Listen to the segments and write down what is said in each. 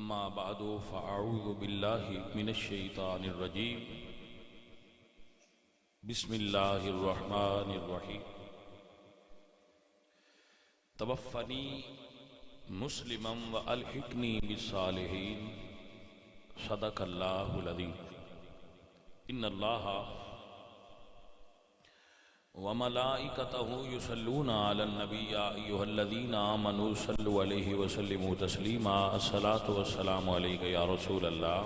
اما بعد فاعوذ باللہ من الشیطان الرجیم بسم اللہ الرحمن الرحیم توفنی مسلما والحقنی بالصالحین صدق اللہ العظیم ان اللہ وملائکتہ یصلون علی النبی یا ایھا الذین آمنوا صلوا علیہ وسلموا تسلیما الصلاۃ والسلام علیک یا رسول اللہ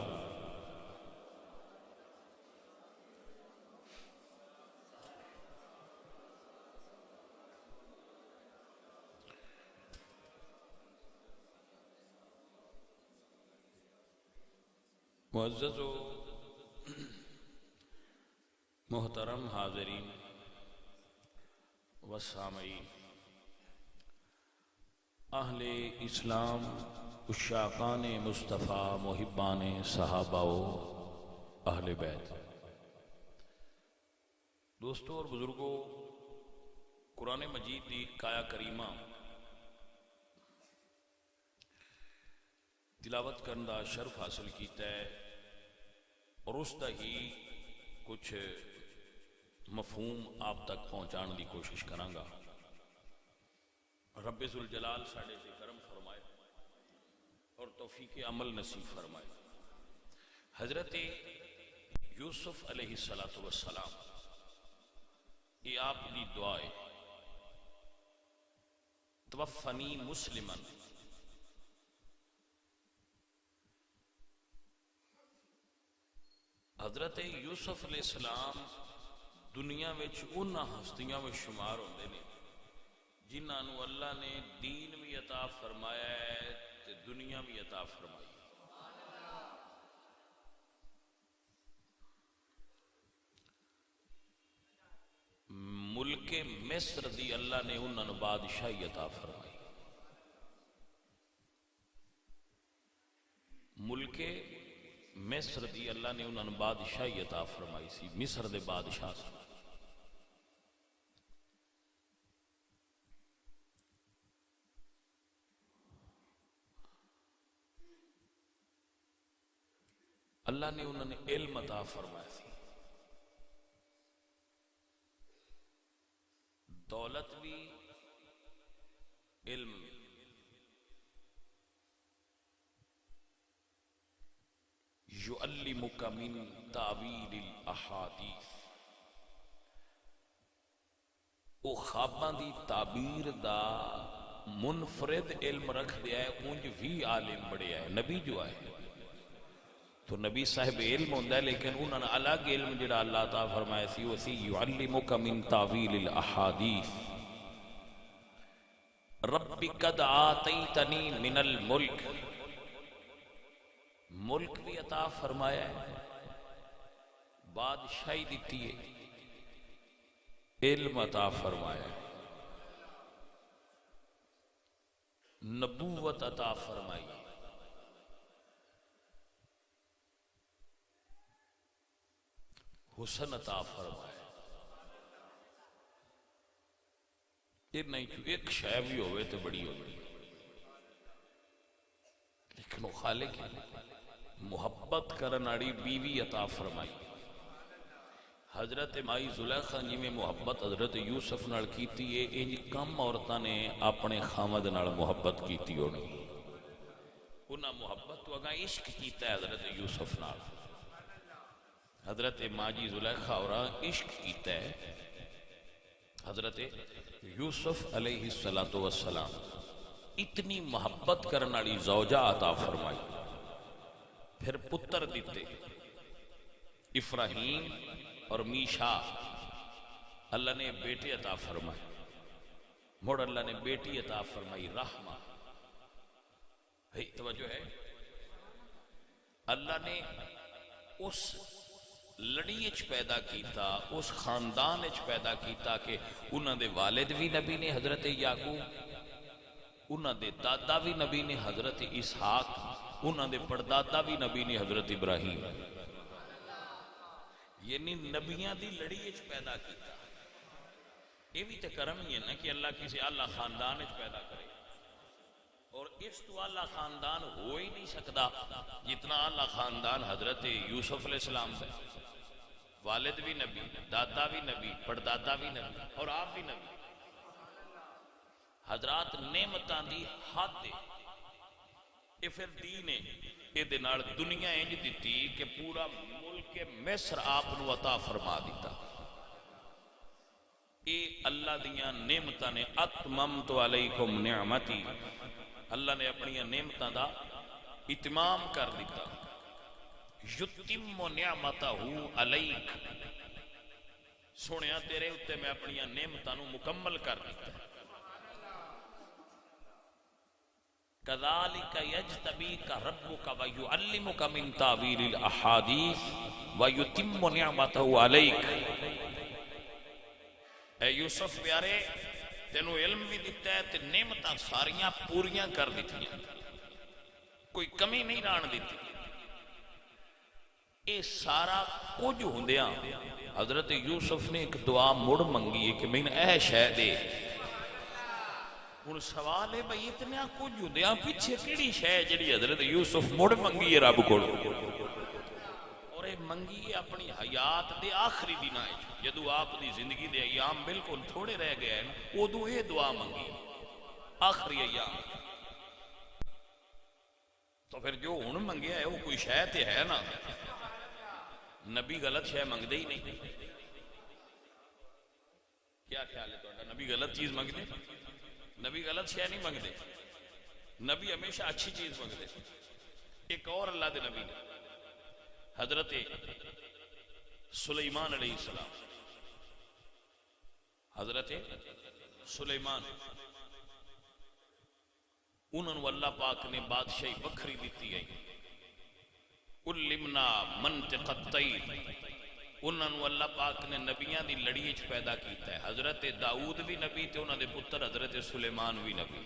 معزز و محترم حاضرین و سامعین، اہل اسلام، عشاقان مصطفیٰ، محبان صحابہ و اہل بیت، دوستوں اور بزرگوں، قرآن مجید دی کایا کریمہ تلاوت کرن دا شرف حاصل کیتا ہے اور اس دا ہی کچھ مفہوم آپ تک پہنچان دی کوشش کراں گا۔ رب ذوالجلال ساڈے سے کرم فرمائے اور توفیق عمل نصیب فرمائے۔ حضرت یوسف علیہ السلام یہ آپ دی دعا ہے، توفنی مسلمن، حضرت یوسف علیہ السلام دنیا وچ انہاں ہستیاں میں شمار ہوندے نے جنہاں نو اللہ نے دین بھی عطا فرمایا ہے تے دنیا بھی عطا فرمائی۔ ملک مصر دی اللہ نے انہاں نو بادشاہی عطا فرمائی۔ ملک مصر دی اللہ نے انہاں نو بادشاہی عطا فرمائی سی، مصر دے بادشاہ سی۔ اللہ نے انہوں نے علم عطا فرمایا سی، دولت بھی، علم بھی۔ یعلمک من تعویل الاحادیث، او خواباں دی تعبیر دا منفرد علم رکھ دیا ہے، اونج بھی عالم بڑے ہے۔ نبی جو ہے تو نبی صاحب علم ہوندہ ہے، لیکن انہوں نے الگ علم جڑا اللہ تعالیٰ فرمایا سی وہ سی یعلمک من تعویل الاحادیث رب قد آتیتنی من الملک، ملک بھی عطا فرمایا ہے، بادشاہی دیتی ہے، علم عطا فرمایا ہے، نبوت عطا فرمائی ہے، حسن عطا فرمایا۔ یہ نہیں کہ ایک شے بھی ہوئے تو بڑی ہوئی، لیکن وہ خالق ہے، محبت کرناڑی بیوی عطا فرمائی۔ حضرت مائی زلیخا جی میں محبت حضرت یوسف نال کیتی ہے، انج کم عورتاں نے اپنے خامد نال محبت کیتی ہونی۔ انہاں محبت تو اگاں عشق کیتا ہے حضرت یوسف نال، حضرت ماجی زلیخا اور عشق کیتا ہے حضرت یوسف علیہ السلام، اتنی محبت کرناڑی زوجہ عطا فرمائی، پھر پتر دیتے افراہیم اور میشا، اللہ نے بیٹے عطا فرمائی، مڑ اللہ نے بیٹی عطا فرمائی رحمہ۔ توجہ ہے، اللہ نے اس لڑی اچ پیدا کیتا، اس خاندان اچ پیدا کیتا کہ انہاں دے والد بھی نبی نے حضرت یعقوب، انہاں دے دادا بھی نبی نے حضرت اسحاق، انہاں دے پردادا بھی نبی نے حضرت ابراہیم، یعنی نبیاں دی لڑی اچ پیدا کیتا۔ یہ بھی تو کرم ہی ہے نا کہ اللہ کسی اللہ خاندان اچ پیدا کرے اور اس تو اعلیٰ خاندان ہو ہی نہیں سکتا جتنا اعلیٰ خاندان حضرت یوسف علیہ السلام کا. والد بھی نبی، دادا بھی نبی، پردادا بھی نبی اور آپ بھی نبی. حضرات نعمتاں دی حد ہے. یہ پھر دین ہے. یہ دنیا انج دیتی کہ پورا ملک مصر آپ نو عطا فرما دیتا. اے اللہ دیاں نعمتاں نے اتممت علیکم نعمتی، اللہ نے اپنی نعمتاں دا اتمام کر دیتا. یتم نعمتہ علیک، سنیا تیرے اتے میں اپنی نعمتاں نو مکمل کر دیتا. کذالک یجتبیک ربک ویعلمک من تاویل الاحادیث ویتم نعمتہ علیک. اے یوسف پیارے تینوں علم بھی دیتا ہے تے نعمتاں ساریاں پوریاں کر دیتی ہیں، کوئی کمی نہیں ران دیتی. اے سارا کچھ ہوندیاں حضرت یوسف نے ایک دعا مڑ منگی ہے کہ میں اے شے دے. ہن سوال ہے بھئی اتنا کچھ ہوندیاں پیچھے کیڑی شے جڑی حضرت یوسف مڑ منگی ہے رب کول؟ اور اے منگی ہے اپنی حیات دے آخری دناں وچ، جدوں آپ دی زندگی دے ایام بالکل تھوڑے رہ گئے ہیں اودوں اے دعا منگی آخری ایام. تو پھر جو ہن منگیا ہے وہ کوئی شے تے ہے نا. نبی غلط شے منگ دے ہی نہیں. کیا خیال ہے تہاڈا؟ نبی غلط چیز منگ دے؟ نبی غلط شے نہیں منگ دے. نبی ہمیشہ اچھی چیز منگ دے. ایک اور اللہ دے نبی نے حضرت سلیمان علیہ السلام، حضرت سلیمان انہوں نے اللہ پاک نے بادشاہی بکھری دیتی گئی. علمنا منطق الطیر، انہوں نے اللہ پاک نے نبیاں دی لڑی اچ پیدا کیتا ہے. حضرت داؤد بھی نبی تھے، انہوں نے پتر حضرت سلیمان بھی نبی،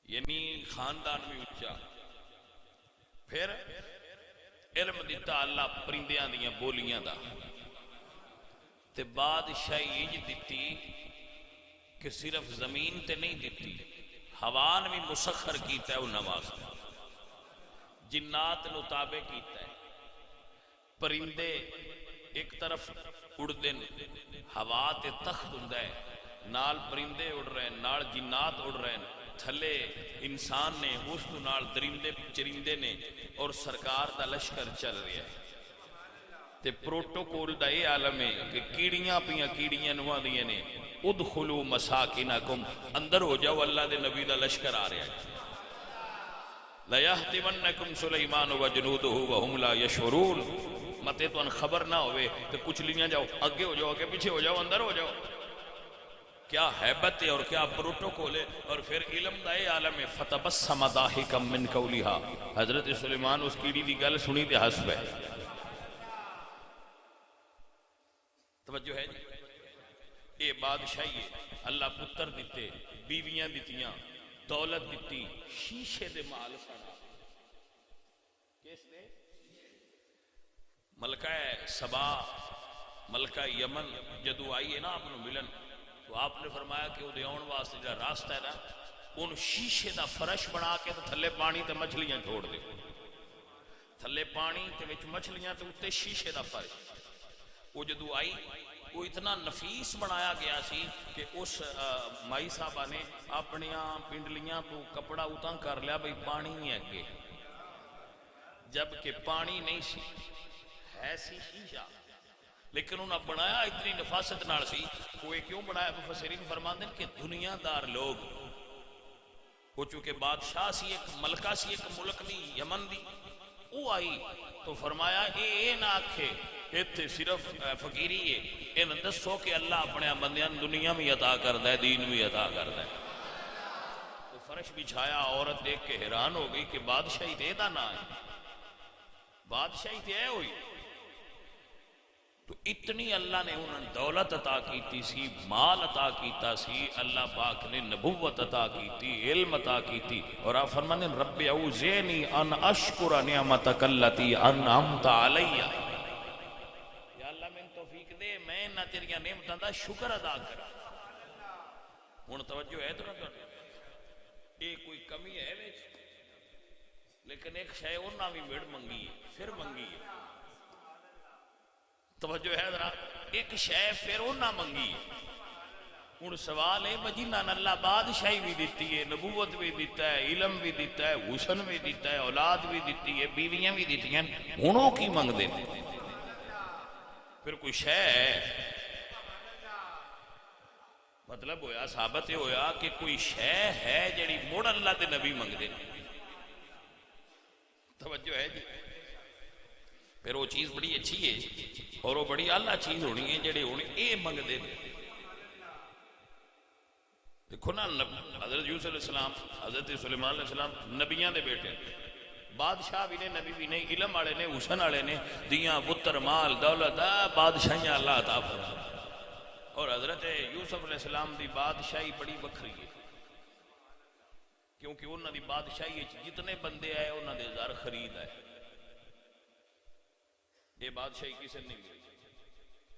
یعنی خاندان بھی اونچا. پھر علم دیتا اللہ پرندیاں دیاں بولیاں دا، تے بادشاہی اج دیتی کہ صرف زمین تے نہیں دیتی، ہوان بھی مسخر کیتا ہے انہاں واسطے، جنات نو تابع کیتا ہے. پرندے ایک طرف اڑدے ہوا تے تخت ہوندا ہے، نال پرندے اڑ رہے ہیں، نال جنات اڑ رہے ہیں، تھلے انسان نے، اس تو نال درندے چرندے نے، اور سرکار دا لشکر چل رہا ہے. تے پروٹوکول دا یہ عالم ہے کہ کیڑیاں پیاں کیڑیاں نواں دیاں نے، ادخلوا مساکنکم، اندر ہو جاؤ اللہ دے نبی دا لشکر آ رہا ہے. لَيَحْتِمَنَّكُمْ سُلَيْمَانُ وَجُنُودُهُ وَهُمْ لَا يَشْعُرُونَ. متے تو ان خبر نہ ہوئے تو کچھ لیاں جاؤ، آگے ہو جاؤ، آگے پیچھے ہو جاؤ، اندر ہو جاؤ. کیا حیبت ہے اور کیا پروٹوکول ہے. اور پھر علم دا اے عالم ہے. فَتَبَسَّمَ ضَاحِكًا مِّن قَوْلِهَا، حضرت سلیمان اس کیڑی دی گل سنی تے ہنس پئے. توجہ ہے جی؟ اے بادشاہی ہے. اللہ پتر دیتے، بیویاں دیتیاں، دولت دیتی، شیشے دے مال سنا. کس نے؟ ملکہ سبا، ملکہ یمن جدو آئی ہے نا آپ نے ملن، تو آپ نے فرمایا کہ وہ دے آن واسطے جو راستہ ہے نا، ان شیشے دا فرش بنا کے تو تھلے پانی تے مچھلیاں چھوڑ دے. تھلے پانی تے وچ مچھلیاں تے اتے شیشے دا فرش. وہ جدو آئی وہ اتنا نفیس بنایا گیا سی کہ اس مائی صاحبہ نے اپنیاں پنڈلیاں تو کپڑا اتاں کر لیا بھئی پانی نہیں اگے، جبکہ پانی نہیں سی، ہے سی شیشہ، لیکن انہوں نے بنایا اتنی نفاست نال سی. کوئی کیوں بنایا؟ مفسرین فرماتے ہیں کہ دنیا دار لوگ، وہ چونکہ بادشاہ سی، ایک ملکہ سی، ایک ملک دی یمن دی، وہ آئی تو فرمایا اے نہ آکھے ایتھے صرف فقیری ہے، ان دسو کہ اللہ اپنے بندیاں دنیا میں عطا کردا ہے، دین بھی عطا کردا ہے. تو فرش بچھایا، عورت دیکھ کے حیران ہو گئی کہ بادشاہی تے دا نہ ہے، بادشاہی تے ہے ہوئی. تو اتنی اللہ نے انہوں دولت عطا کیتی سی، مال عطا کیتا سی، اللہ پاک نے نبوت عطا کیتی، علم عطا کیتی. اور آپ فرمانے رب اوزعنی ان اشکر نعمتک التی انعمت علی، یا اللہ میں توفیق دے میں نہ تیریاں نعمتاں دا شکر ادا کرا. ہن توجہ ہے تو نہ؟ یہ کوئی کمی ہے وچ؟ لیکن ایک شے انہاں بھی مڑ منگی ہے، پھر منگی ہے، توجہ ہے ذرا، ایک شے پھر انہاں منگی ہے۔ ہن سوال ہے جنہاں نے اللہ بادشاہی بھی دیتی ہے، نبوت بھی دیتا ہے، علم بھی دیتا ہے، حسن بھی دیتا ہے، اولاد بھی دیتی ہے، بیویاں بھی دیتی ہیں، ہنوں کی منگ دے؟ پھر کوئی شے ہے؟ مطلب ہویا ثابت ہویا کہ کوئی شے ہے جڑی مڑ اللہ دے نبی منگ دے۔ توجہ ہے جی؟ پھر وہ چیز بڑی اچھی ہے اور وہ بڑی اعلیٰ چیز ہونی ہے جڑے ہونی اے منگ دے۔ دیکھو نا حضرت یوسف علیہ السلام، حضرت سلیمان علیہ السلام نبیاں دے بیٹے، بادشاہ بھی نے، نبی بھی نے، علم والے نے، حسن والے نے، دیاں پتر مال دولت بادشاہیاں اللہ عطا فرمایا۔ اور حضرت یوسف علیہ السلام دی بادشاہی بڑی بکھری ہے، کیونکہ انہوں دی بادشاہی جتنے بندے آئے انہوں دے زر خرید آئے۔ یہ بادشاہی کسی نے نہیں ملی،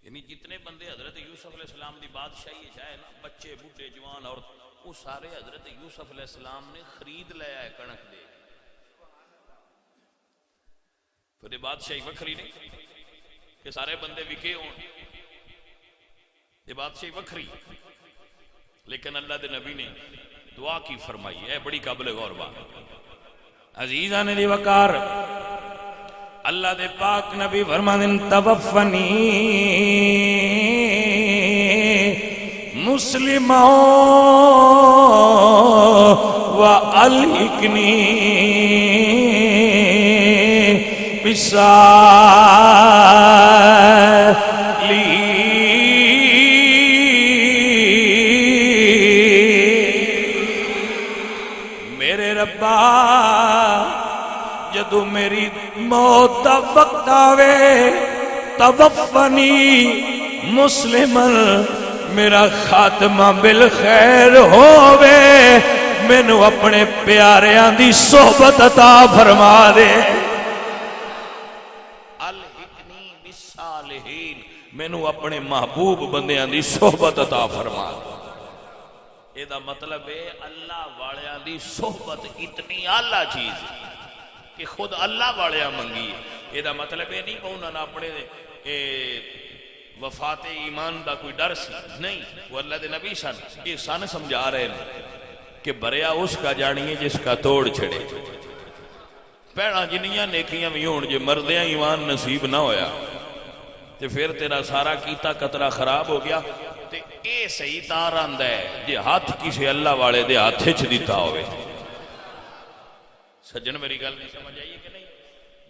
یعنی جتنے بندے حضرت یوسف علیہ السلام دی بادشاہی چاہے نا، بچے بوڑھے جوان اور وہ سارے حضرت یوسف علیہ السلام نے خرید لیا ہے کنک دے۔ پھر یہ بادشاہی وکھری نہیں کہ سارے بندے وکے ہون، یہ بادشاہی وکھری، لیکن اللہ دے نبی نے دعا کی فرمائی ہے بڑی قابل غور بات۔ عزیزان دی وقار، اللہ دے پاک نبی فرماندن توفنی مسلماں و الحقنی بصالحین، میرے ربا جدو میری موت دا وقت آوے توفنی مسلمن، میرا خاتمہ بالخیر ہووے، مینو اپنے پیاریاں دی صحبت عطا فرما دے۔ الحقنی بالصالحین، مینو اپنے محبوب بندیاں دی صحبت عطا فرما دے۔ یہ دا مطلب ہے اللہ والیاں دی صحبت اتنی اعلیٰ چیز ہے کہ خود اللہ والیاں منگی ہے۔ یہ دا مطلب ہے نہیں کہ انہوں نے اپنے وفات ایمان دا کوئی ڈر سی، نہیں، وہ اللہ دے نبی سن، یہ سن سمجھا رہے ہیں کہ بریا اس کا جانیے جس کا توڑ چھڑے۔ پیڑا جنیاں نیکیاں بھی ہون جے مردیاں ایمان نصیب نہ ہویا تے پھر تیرا سارا کیتا قطرہ خراب ہو گیا۔ تے اے صحیح تار آندہ ہے جے ہاتھ کسی اللہ والے دے ہاتھے چھ دیتا ہوئے۔ سجن میری گل نہیں سمجھ آئیے کہ نہیں؟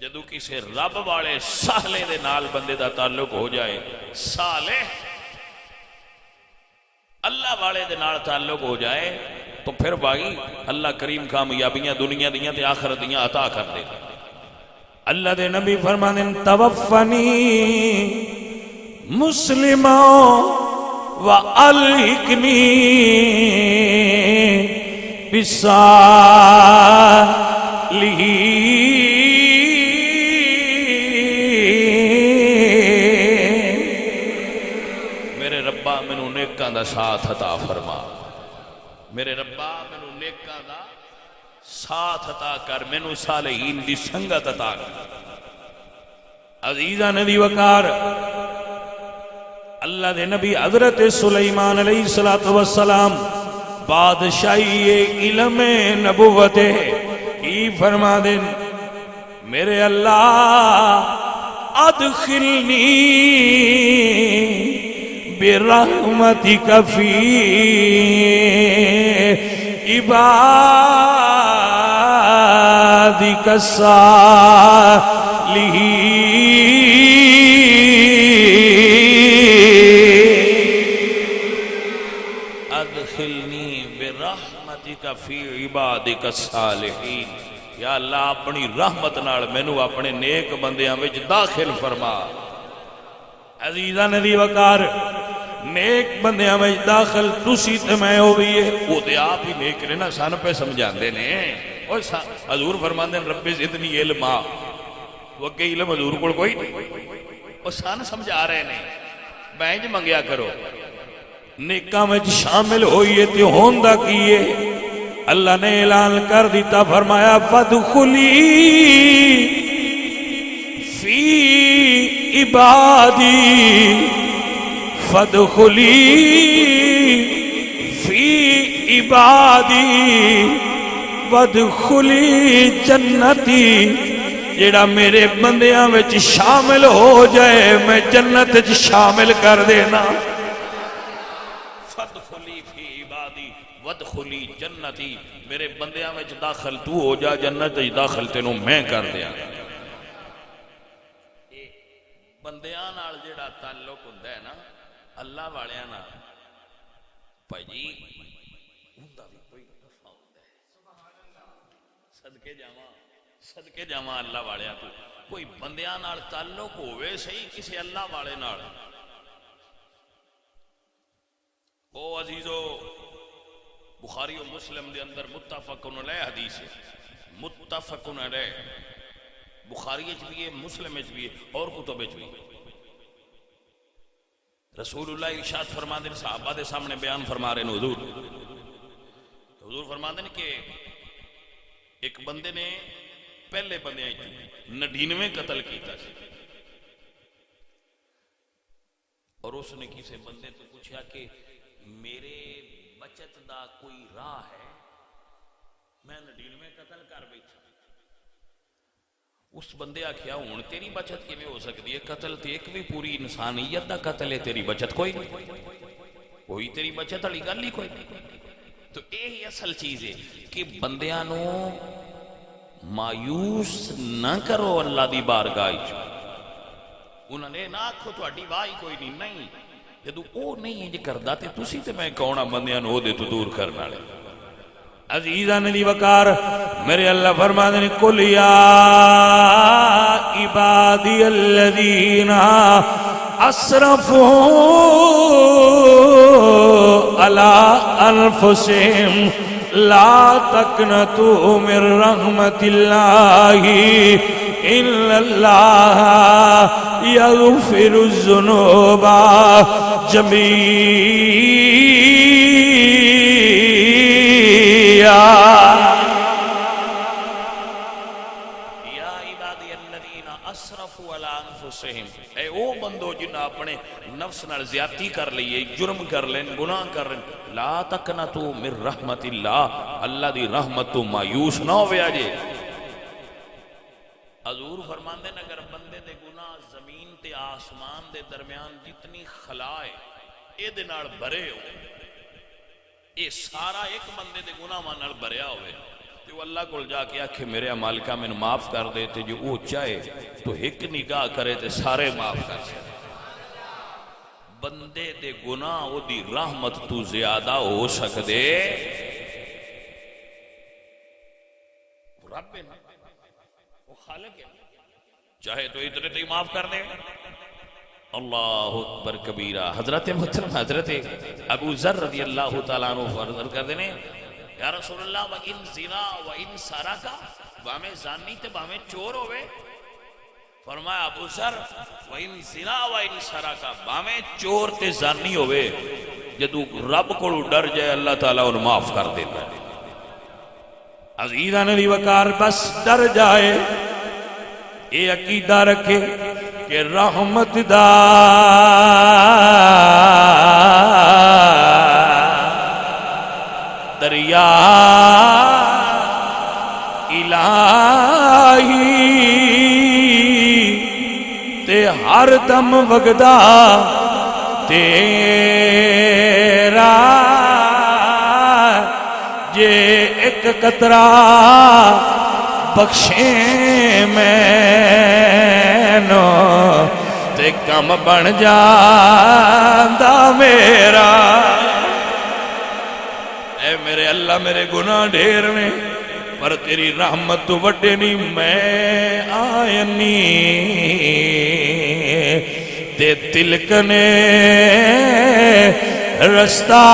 جدو کسی رب والے سالے دے نال بندے دا تعلق ہو جائے، سالے اللہ والے دے نال تعلق ہو جائے تو پھر بھائی اللہ کریم کامیابیاں دنیا دیاں تے آخرت دیاں عطا کر دے۔ اللہ دے نبی فرماندن توفنی مسلماں و الحقنی بصالحین، میرے ربا مینوں نیکاں دا ساتھ عطا فرما، میرے ربا مینوں نیکاں دا ساتھ عطا کر، مینوں صالحین دی سنگت عطا کر۔ عزیزان دی وقار، اللہ دے نبی حضرت سلیمان علیہ السلام بادشاہی علم نبوت کی فرما دیں، میرے اللہ ادخلنی برحمتک فی عبادک الصالحین، ادخلنی برحمتک فی عبادک الصالحین، یا اللہ اپنی رحمت نال مینوں اپنے نیک بندیاں وچ داخل فرما۔ عزیزاں دی وقار، نیک بندیاں وچ داخل تسی تے میں ہوئیے، وہ تے آپ ہی نیک نے نا، سان پہ سمجھاندے نے۔ حضور فرماندے رب زدنی علما، وہ اگے علم حضور کول کوئی نہیں، وہ سان سمجھا رہے نے بینج منگیا کرو، نیکاں وچ شامل ہوئیے تے ہوندا کیے، اللہ نے اعلان کر دیتا، فرمایا فادخلی فی عبادی، فادخلی فی عبادی وادخلی جنتی، جیڑا میرے بندیاں وچ شامل ہو جائے میں جنت وچ شامل کر دینا۔ فادخلی فی عبادی وادخلی جنتی، میرے بندیاں وچ داخل تو ہو جا، جنت وچ داخل تینوں میں کر دیا۔ بندیاں نال جیڑا تعلق ہوندا ہے نا اللہ والیاں نال، بھائی جی ہوندا بھی کوئی نفع ہوندا ہے۔ صدقے جاواں اللہ والیاں تو کوئی بندیاں نال تعلق ہوئے صحیح کسی اللہ والے نال۔ او عزیزو بخاری و مسلم دے اندر متفقن علیہ حدیث ہے، متفقن علیہ، بخاری وچ بھی ہے، مسلم وچ بھی ہے، اور کتب وچ بھی ہے۔ رسول اللہ ارشاد فرما دے، صحابہ دے سامنے بیان فرما رہے ہیں حضور فرما دے کہ ایک بندے نے پہلے بندے 99 قتل کیتا سی، اور اس نے کسی بندے تو پوچھا کہ میرے بچت دا کوئی راہ ہے، میں 99 قتل کر بیٹھا۔ اس بندے آکھیا ہون تیری بچت کیویں ہو سکتی ہے؟ قتل تے ایک بھی پوری انسانیت دا قتل ہے، تیری بچت کوئی نہیں، کوئی تیری بچت والی گل ہی کوئی نہیں۔ تو یہی اصل چیز ہے کہ بندیاں نو مایوس نہ کرو اللہ دی بارگاہ وچ، انہوں نے نہ آکھو تہاڈی واہ کوئی نہیں، نہیں جدوں او نہیں انج کردا تے تسی تے میں کون بندیاں نو دے تو دور کرن والے۔ عزیزان دی وقار میرے اللہ فرما دے قل یا عبادی الذین اسرفوا علی انفسہم لا تقنطوا من رحمت اللہ ان اللہ یغفر الذنوب جميعا۔ یا عبادی الذین اسرفوا علی انفسہم، اے او بندو جنہاں اپنے نفس نال زیادتی کر لئیے، جرم کر لیں، گناہ کر لیں، لا تقنطوا من رحمت اللہ، اللہ دی رحمت تو مایوس نہ ہوئے آجے۔ حضور فرماندے ہیں اگر بندے دے گناہ زمین تے آسمان دے درمیان جتنی خلا ہے اے دے نال بھرے ہو، اے سارا ایک بندے دے گناہ نال بھریا ہوئے، تو اللہ کو جا کے آکھے میرے مالکہ میں معاف کر دے، تے جو وہ چاہے تو ایک نگاہ کرے تے سارے معاف کر سکتے۔ بندے دے گناہ او دی رحمت تو زیادہ ہو سکدے رب ہے، وہ خالق ہے، چاہے تو اتنے تو ہی معاف کر دے۔ اللہ اکبر کبیرہ۔ حضرت محترم حضرت ابو ذر رضی اللہ تعالیٰ عنہ فرض کر دینے یا رسول اللہ وَإِن زِنَا وَإِن سَرَقَ، بامیں زانی تے بامیں چور ہوئے، فرمایا ابو ذر وَإِن زِنَا وَإِن سَرَقَ، بامیں چور تے زانی ہوئے، جدو رب کو ڈر جائے اللہ تعالیٰ انہوں معاف کر دیتا ہے۔ عزیزان دی وقار بس ڈر جائے، اے عقیدہ رکھے کہ رحمت دا دریا الہی تے ہر دم وگدا تیرا، جے ایک قطرہ بخشے مینو تے کم بن جاندا میرا۔ اے میرے اللہ میرے گناہ ڈھیر نے پر تیری رحمت تو وڈے نہیں، میں آئنی تے تلکنے رستہ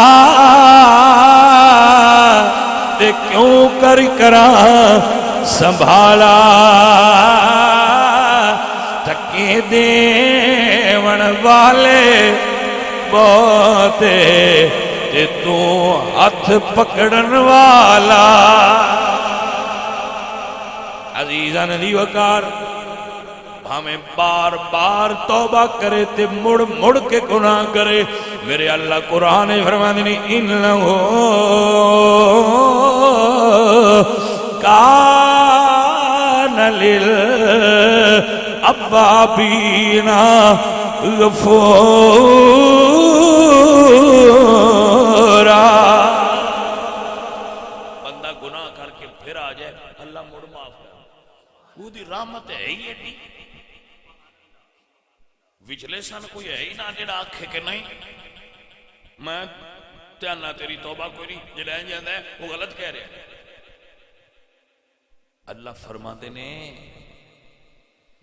تے کیوں کرا سنبھالا، تھکے دیون والے بہتے تے تو ہاتھ پکڑن والا عزیزاں دی وقار ہمیں بار بار توبہ کرے تے مڑ مڑ کے گناہ کرے میرے اللہ قرآن فرماتے ہیں انہو کان للأوابین غفورا بندہ گناہ کر کے پھر آ جائے اللہ مڑ معاف کر وہ دی رحمت ہے ہی ایڈی وچلے سن کوئی ہے ہی نہ جڑا آکھے کہ نہیں میں تیانا تیری توبہ کوئی نہیں جلائیں جاندہ ہے وہ غلط کہہ رہے ہیں اللہ فرماتے نے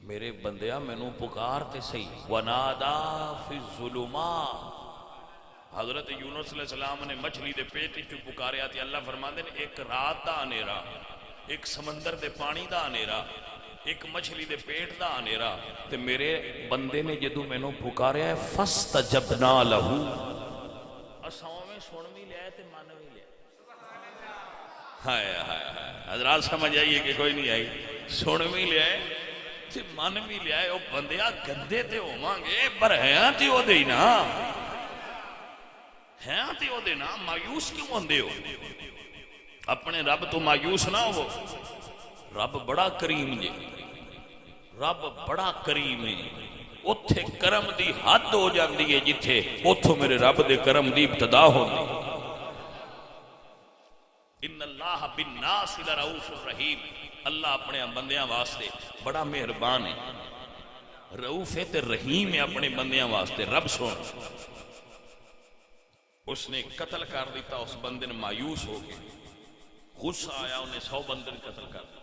میرے بندیا میں نو پکار تے صحیح وَنَادَا فِي الظُّلُمَاتِ حضرت یونس علیہ السلام نے مچھلی دے پیٹ چو پکارے آتی اللہ فرماتے نے ایک رات دا آنیرا ایک سمندر دے پانی دا آنیرا ایک مچھلی دے پیٹ دا آنیرا تے میرے بندے نے جدو میں نو پکارے ہے فَاسْتَجَبْنَا لَهُ اساؤں میں سن بھی لیا تے مان بھی لیا ہائے ہائے ہائے حضرات سمجھ آئیے کہ کوئی نہیں آئی سن بھی لیا ہے تے مان بھی لیا ہے وہ بندیا گندے تے ہو مانگے پر ہیں تے ہو دے نا ہیں تے ہو دے نا مایوس کیوں ہوندے ہو اپنے رب تو مایوس نہ ہو رب بڑا کریم جے رب بڑا کریم ہے اتھے کرم دی حد ہو جاندی ہے جتھے اتھو میرے رب دے کرم دی ابتدا ہوندی ان اللہ بالناس لرؤوف الرحیم اللہ اپنے بندیاں واسطے بڑا مہربان ہے رؤوف ہے تے رحیم ہے اپنے بندیاں واسطے رب سن اس نے قتل کر دیتا اس بندے نے مایوس ہو گئے غصہ آیا انہیں 100 بندے قتل کر دیا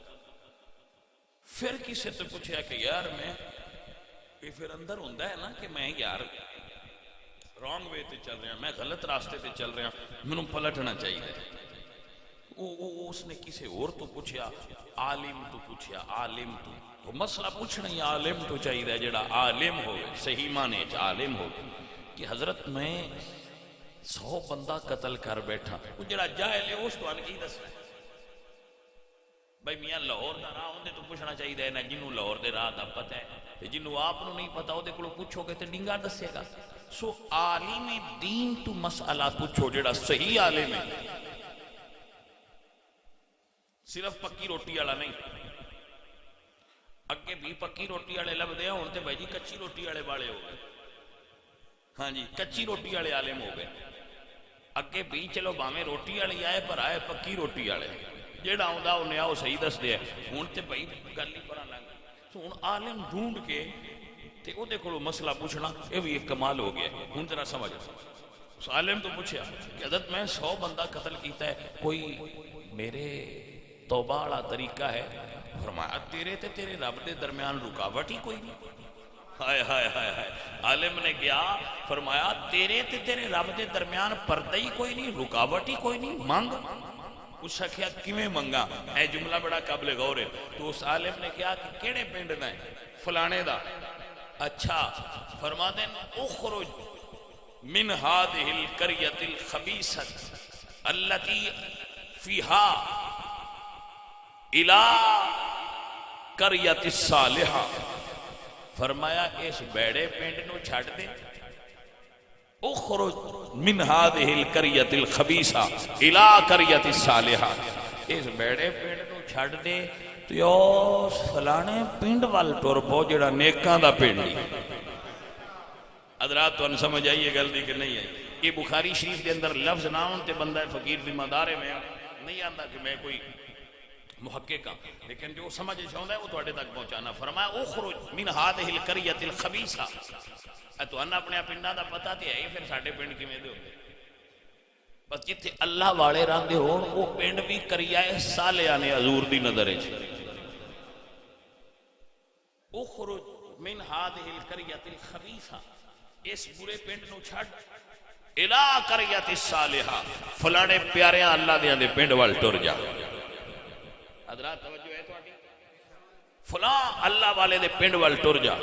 پھر کسی سے پوچھا کہ یار میں یہ پھر اندر ہوندہ ہے نا کہ میں یار رانگ وے تے چل رہا میں غلط راستے تے چل رہا میں نے پلٹنا چاہیے اس نے کسی اور تو پوچھا عالم تو پوچھا عالم تو مسئلہ پوچھنا ہی عالم تو چاہیے جڑا عالم ہو صحیح معنی عالم ہو کہ حضرت میں 100 بندہ قتل کر بیٹھا وہ جڑا جاہل ہے اس تو آن کی دس رہا ہے بھائی میاں لاہور دا راہ ہوندے تو پوچھنا چاہیے نا جنہوں لاہور دے راہ دا پتہ ہے جنہوں آپ نو نہیں پتا ہو دے کلو پوچھو گے تو ڈنگا دسے گا سو عالم دین تو مسئلہ پوچھو جڑا صحیح عالم ہے صرف پکی روٹی والا نہیں اگے بھی پکی روٹی والے لب دے ہوں تے بھائی جی کچی روٹی والے والے ہو گئے ہاں جی کچی روٹی والے عالم ہو گئے اگے بھی چلو باویں روٹی والی آئے پر آئے پکی روٹی والے جیڑا ہوندا انہیں آؤ صحیح دس دے ہوں تے بھائی گل ہی پرا لگ تو ہوں عالم ڈھونڈ کے تے او دے کولو مسئلہ پوچھنا یہ بھی ایک کمال ہو گیا ہوں ذرا سمجھ اس عالم تو پوچھا کہ حضرت میں 100 بندہ قتل کیتا ہے کوئی میرے توبہ والا طریقہ ہے فرمایا تیرے تے تیرے رب دے درمیان رکاوٹ ہی کوئی نہیں ہائے ہائے ہائے ہائے عالم نے کیا فرمایا تیرے تے تیرے رب دے درمیان پردہ ہی کوئی نہیں رکاوٹ ہی کوئی نہیں مانگ اس کیا کیویں منگا اے جملہ بڑا قابل غور ہے تو اس عالم نے کیا کہ کیڑے پنڈ دا ہے فلانے دا اچھا فرما دیں اخرج من هذه القرية الخبيثة التي فيها الى قرية الصالحة فرمایا اس بیڑے پنڈ نو چھڑ دے اخرج من هذه القرية الخبيثة الى قرية الصالحة اس بیڑے پنڈ نو چھڑ دے تو یوس فلانے پنڈ وال ٹر پو جڑا نیکاں دا پنڈ حضرات تو ان سمجھ آئیے گل دی کہ نہیں ہے یہ بخاری شریف کے اندر لفظ نہ ہوں تے بندہ فقیر ذمہ دار ہے میں نہیں آندا کہ میں کوئی محقق ہاں لیکن جو سمجھ چاہتا ہے وہ تواڈے تک پہنچانا فرمایا اخرج من هذه القرية الخبيثة تو ان اپنے پنڈاں دا پتہ تے ہے پھر ساڈے پنڈ کیویں دے ہوندے بس جتھے اللہ والے رہندے ہون وہ پنڈ بھی قریہ صالحہ نے حضور دی نظر وچ اخرج من هذه القرية الخبيثة اس برے پنڈ نو چھڑ الى قرية الصالحة فلانے پیاریاں اللہ دیاں دے پنڈ وال ٹر جا حضرات توجہ ہے تواڈی فلاں اللہ والے دے پنڈ وال ٹر جا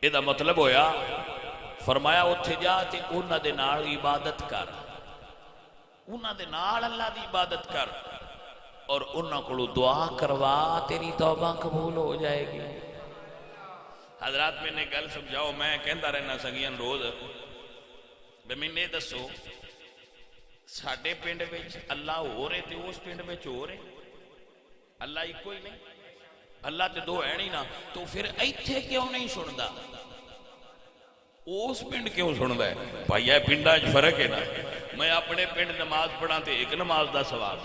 اے دا مطلب ہویا فرمایا اتھے جا تے انہاں دے نال عبادت کر، انہاں دے نال اللہ دی عبادت کر اور انہاں کو دعا کروا، تیری توبہ قبول ہو جائے گی۔ حضرات میں نے گل سمجھاؤ، میں کہندا رہنا سنگیاں روز بے میں دسو ساڈے پنڈ وچ اللہ ہو رہے تے اس پنڈ وچ ہو رہے، اللہ ایک کوئی نہیں، اللہ تے دو ہے نہیں نا، تو پھر ایتھے کیوں نہیں سندا؟ اس پنڈ کیوں سندا ہے؟ بھائی اے پنڈاں وچ فرق ہے نا، میں اپنے پنڈ نماز پڑھاں تے ایک نماز دا ثواب،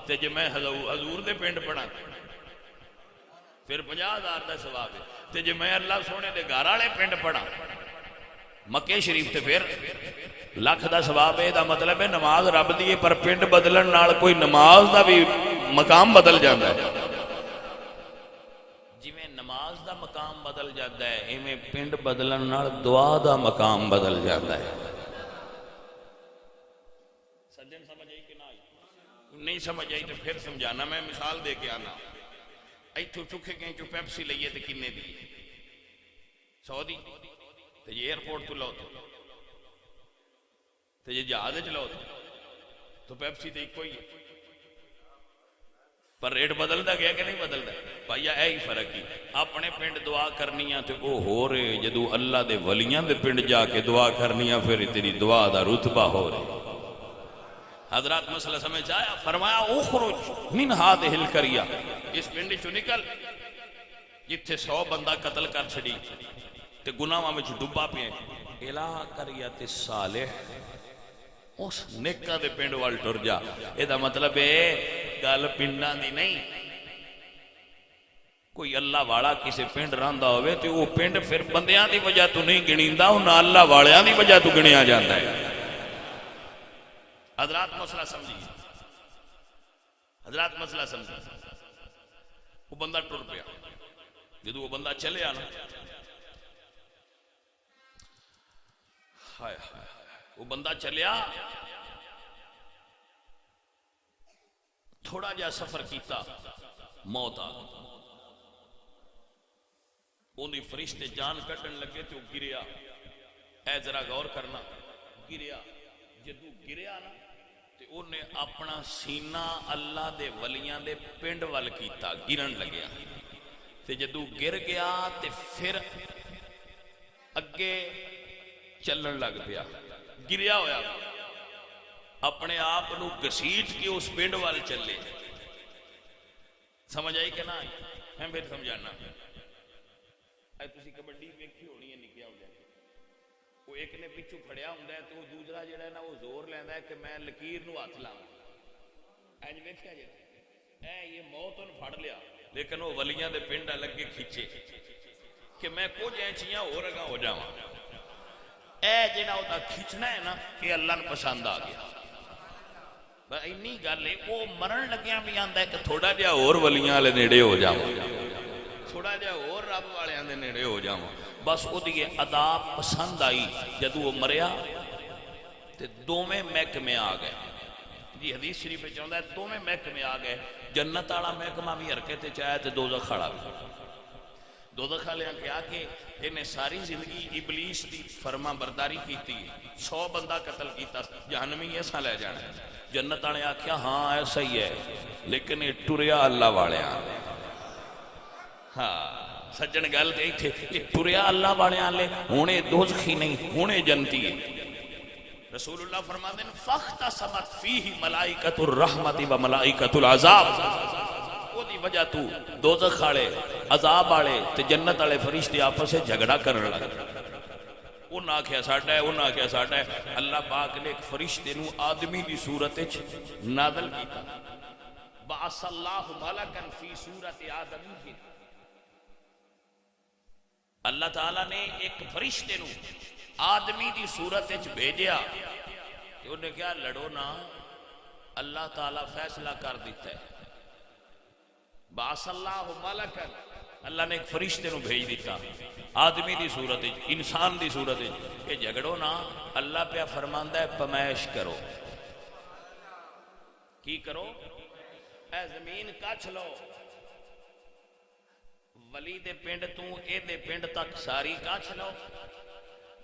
تے جے میں حضور دے پنڈ پڑھاں پھر 50,000 دا ثواب ہے، تے جے میں اللہ سونے دے گھر والے پنڈ پڑھاں مکے شریف تے پھر لاکھ دا ثواب ہے۔ دا مطلب ہے نماز رب دی ہے، پر پنڈ بدلن نال کوئی نماز دا بھی مقام بدل جاتا ہے۔ جی میں نماز دا مقام بدل جاتا ہے، ایویں پنڈ بدلن نال دعا دا مقام بدل جاتا ہے۔ سجن سمجھ آئی کہ نہ آئی؟ نہیں سمجھ آئی تو پھر سمجھانا، میں مثال دے کے آنا۔ ایتھوں چکھے گئے جو پیپسی لئیے تے کنے دی 100 دی، تے یہ ایئرپورٹ تو لو تے یہ جہاز چلاؤ تو پیپسی تے کوئی ہے، پر ریٹ بدلدا گیا کہ نہیں بدلدا؟ بھائی اے ہی فرق ہی، اپنے پنڈ دعا کرنیاں تے او ہو رہے، جدو اللہ دے ولیاں دے پنڈ جا کے دعا کرنیاں پھر تیری دعا دا رتبہ ہو رہے۔ حضرات مسئلہ سمجھ آیا؟ فرمایا اخرج من هذه القرية، اس پنڈ چوں نکل جتھے 100 بندہ قتل کر چھڑی تے گناہاں وچ ڈبا پئے، الا قریۃ الصالح، اس نیکاں دے پنڈ وال ٹر جا۔ اے دا مطلب ہے گل پنڈاں دی نہیں، کوئی اللہ والا کسے پنڈ رہندا ہوئے تے وہ پنڈ پھر بندیاں دی وجہ تو نہیں گنیندا، انہاں اللہ والیاں دی وجہ تو گنیا جاندا ہے۔ حضرات مسئلہ سمجھیے، حضرات مسئلہ سمجھیے، وہ بندہ ٹر پیا، جدو وہ بندہ چلے آنا، ہائے ہائے وہ بندہ چلیا، تھوڑا جا سفر کیتا، موت آ گئی، انہی فرشتے جان کٹن لگے تو گریا۔ اے ذرا غور کرنا، گریا، جدو گریا نا تے انہیں اپنا سینہ اللہ دے ولیاں دے پنڈ وال کیتا، گرن لگیا، تے جدو گر گیا تے پھر اگے چلن لگ پیا، گریا ہویا اپنے آپ نو گسیٹ کے اس پنڈ وال چلے۔ سمجھ آئی کہ نہ آئی؟ میں پھر سمجھانا، اے تسی کبڈی ویکھی ہونی ہے نکیا ہو جائے، وہ ایک نے پچھو پھڑیا ہوندا ہے تو وہ دوسرا جڑا ہے نا وہ زور لیندا ہے کہ میں لکیر نو ہاتھ لاواں، اینج ویکھیا جے اے یہ موت نو پھڑ لیا، لیکن وہ ولیاں دے پنڈ لگے کھچے کہ میں کچھ اینچیاں ہو رگا ہو جاواں، اے جڑا وہ کھچنا ہے نا یہ اللہ نے پسند آ گیا۔ اینی گل ہے، وہ مرن لگیاں بھی آندا ہے کہ تھوڑا جہا اور ولیاں والے نیڑے ہو جاواں، تھوڑا جہا اور رب والےاں دے نیڑے ہو جاواں، بس وہ دی ادا پسند آئی۔ جدو وہ مریا تے دوویں محکمے آ گئے، جی حدیث شریف وچ آندا ہے دوویں محکمے آ گئے، جنت والا محکمہ بھی حرکت وچ آیا تے دوزخ والا بھی۔ دوزخ والے کہا کہ انہیں ساری زندگی ابلیس دی فرما برداری کیتی، 100 بندہ قتل کیتا، جہنمی ایسا لے جانا ہے۔ جنت والے آکھیا ہاں ایسا ہی ہے، لیکن یہ ٹریا اللہ والے آنے، ہاں سجن گل گئی تھے، یہ ٹریا اللہ والے آنے ہونے دوزخی نہیں، ہونے جنتی ہے۔ رسول اللہ فرماتے ہیں فاختصمت فیہ ملائکۃ الرحمت و ملائکۃ العذاب، وہ دی وجہ تو دوزخ والے عذاب والے تے جنت والے فرشتے آپس سے جھگڑا کرنے لگے، انہاں آکھیا ساڈا ہے، انہاں آکھیا ساڈا ہے۔ اللہ پاک نے ایک فرشتے نو آدمی دی صورت وچ نازل کیتا، بعث اللہ ملکا فی صورت آدمی، اللہ تعالیٰ نے ایک فرشتے نو آدمی دی صورت وچ بھیجیا، انہوں نے کہا لڑو نا، اللہ تعالیٰ فیصلہ کر دیتا ہے۔ بعث اللہ ملکا، اللہ نے ایک فرشتے نو بھیج دیتا آدمی دی صورت، انسان دی صورت، کہ جھگڑو نا، اللہ پہ فرماندا ہے پمائش کرو، کی کرو؟ اے زمین کچھ لو، ولی دے پنڈ تو اے دے پنڈ تک ساری کچھ لو،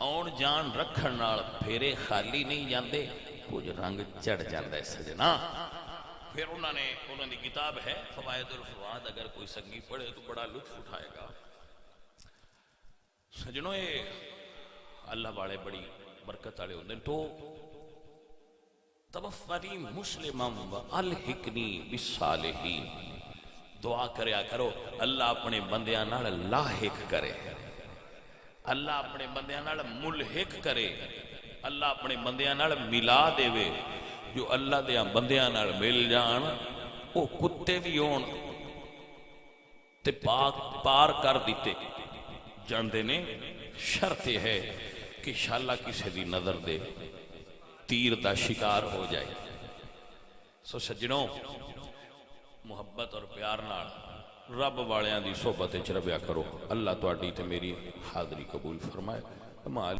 آن جان رکھن نال پھیرے خالی نہیں جاندے، کچھ رنگ چڑھ جاندے سجنا۔ پھر انہوں نے کتاب ہے فوائد الفواد، اگر کوئی سنگی پڑھے تو بڑا لطف اٹھائے گا۔ سجنوں یہ اللہ والے بڑی برکت والے ہوندے تو توفنی مسلما والحقنی بالصالحین، دعا کریا کرو اللہ اپنے بندیاں نال لاحق کرے، اللہ اپنے بندیاں نال ملحق کرے، اللہ اپنے بندیاں نال ملا دے وے۔ جو اللہ دیاں بندیاں نال مل جان وہ کتے بھی ہون تے پار کر دیتے جاندے نے، شرط یہ ہے کہ شالا کسی دی نظر دے تیر دا شکار ہو جائے۔ سو سجنوں محبت اور پیار نال رب والیاں دی صحبت وچ رہیا کرو۔ اللہ تہاڈی تے میری حاضری قبول فرمائے۔